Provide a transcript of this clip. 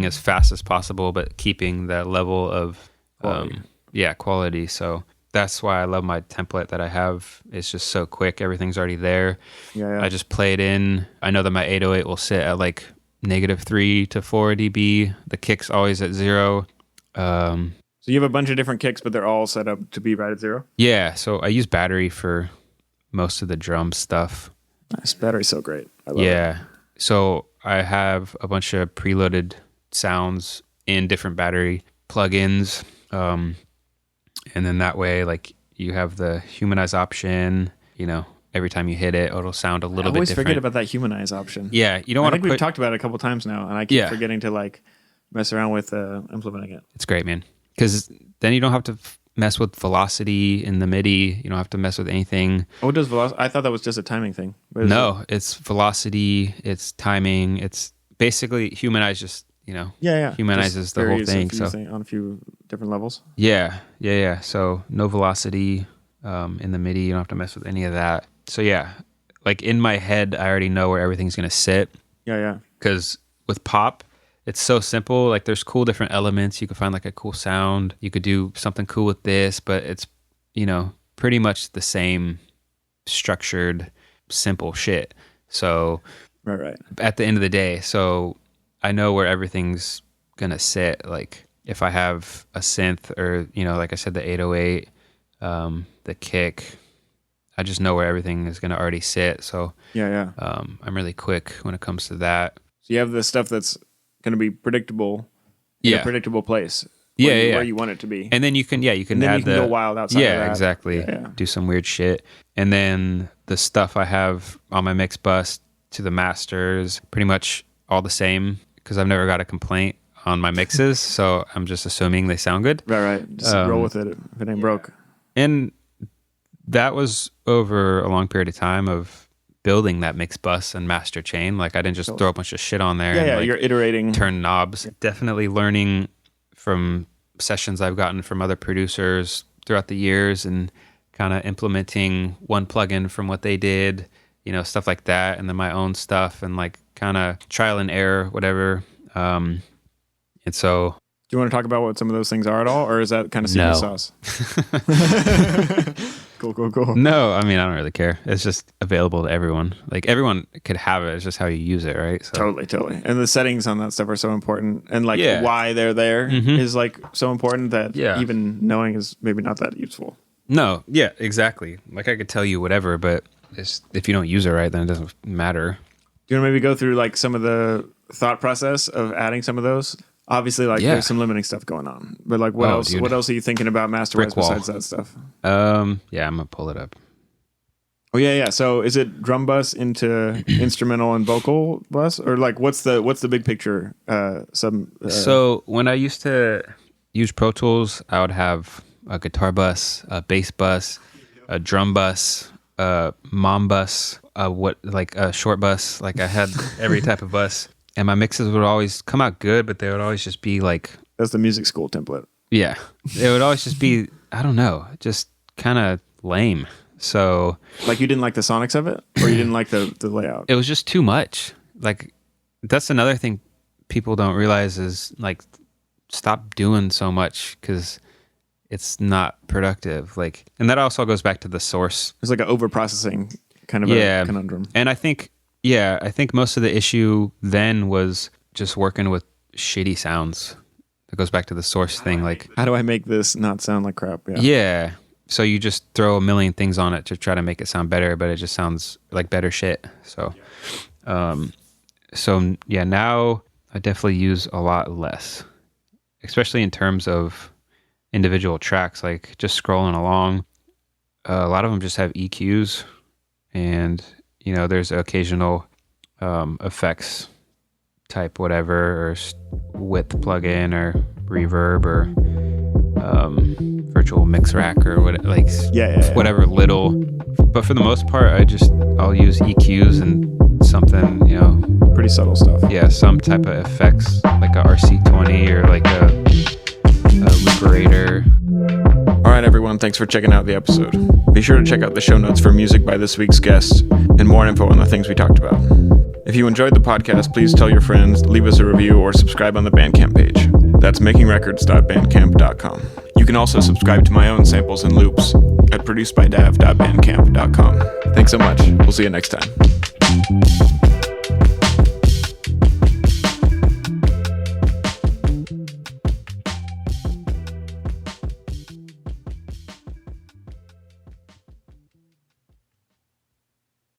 as fast as possible, but keeping that level of quality. So that's why I love my template that I have. It's just so quick. Everything's already there. Yeah. I just play it in. I know that my 808 will sit at like -3 to 4 dB. The kick's always at 0. So you have a bunch of different kicks, but they're all set up to be right at 0? Yeah, so I use battery for most of the drum stuff. Nice. Battery's so great. I love it. Yeah. So I have a bunch of preloaded sounds in different battery plugins. And then that way, like, you have the humanize option, you know, every time you hit it, it'll sound a little bit different. I always forget about that humanize option. Yeah, you don't want to we've talked about it a couple times now, and I keep forgetting to, like, mess around with implementing it. It's great, man. Because then you don't have to mess with velocity in the MIDI. You don't have to mess with anything. What does velocity? I thought that was just a timing thing. No, it's velocity, it's timing, it's basically humanize just, you know, humanizes the whole thing. So on a few different levels. Yeah. So no velocity in the MIDI. You don't have to mess with any of that. So yeah, like in my head, I already know where everything's going to sit. Yeah. Because with pop, it's so simple. Like there's cool different elements. You could find like a cool sound. You could do something cool with this, but it's, you know, pretty much the same structured, simple shit. So right. At the end of the day, so I know where everything's going to sit. Like if I have a synth or, you know, like I said, the 808, the kick, I just know where everything is going to already sit. So yeah. I'm really quick when it comes to that. So you have the stuff that's going to be predictable in a predictable place. Where you want it to be. And then you can add you can go wild outside of that. Yeah, exactly. Yeah. Do some weird shit. And then the stuff I have on my mix bus to the masters, pretty much all the same because I've never got a complaint on my mixes. So I'm just assuming they sound good. Right. Just roll with it if it ain't broke. And that was over a long period of time of building that mix bus and master chain. Like I didn't just throw a bunch of shit on there. Yeah, you're iterating. Turn knobs. Definitely learning from sessions I've gotten from other producers throughout the years and kind of implementing one plugin from what they did, you know, stuff like that. And then my own stuff and like kind of trial and error, whatever. And so... Do you want to talk about what some of those things are at all? Or is that kind of secret sauce? Cool. No, I mean, I don't really care. It's just available to everyone. Like everyone could have it. It's just how you use it, right? So. Totally. And the settings on that stuff are so important. And like why they're there is like so important that even knowing is maybe not that useful. No, yeah, exactly. Like I could tell you whatever, but if you don't use it right, then it doesn't matter. Do you want to maybe go through like some of the thought process of adding some of those? Obviously, like there's some limiting stuff going on, but like what else? Dude. What else are you thinking about master-wise besides that stuff? I'm gonna pull it up. Oh yeah. So is it drum bus into instrumental and vocal bus, or like what's the big picture? So when I used to use Pro Tools, I would have a guitar bus, a bass bus, a drum bus, a mom bus, a short bus. Like I had every type of bus. And my mixes would always come out good, but they would always just be like... That's the music school template. Yeah. It would always just be, I don't know, just kind of lame. So... Like you didn't like the sonics of it? Or you didn't like the layout? It was just too much. Like, that's another thing people don't realize is, like, stop doing so much because it's not productive. Like, and that also goes back to the source. It's like an over-processing kind of a conundrum. And I think most of the issue then was just working with shitty sounds. It goes back to the source thing. Like, how do I make this not sound like crap? Yeah. So you just throw a million things on it to try to make it sound better, but it just sounds like better shit. So, now I definitely use a lot less, especially in terms of individual tracks, like just scrolling along. A lot of them just have EQs and... You know, there's occasional effects type whatever, or width plugin, or reverb, or virtual mix rack, or whatever little. But for the most part, I'll use EQs and something, you know, pretty subtle stuff. Yeah, some type of effects like a RC20 or like a Liberator. All right, everyone, thanks for checking out the episode. Be sure to check out the show notes for music by this week's guest and more info on the things we talked about. If you enjoyed the podcast, please tell your friends, leave us a review, or subscribe on the Bandcamp page. That's makingrecords.bandcamp.com. You can also subscribe to my own samples and loops at producebydav.bandcamp.com. Thanks so much. We'll see you next time.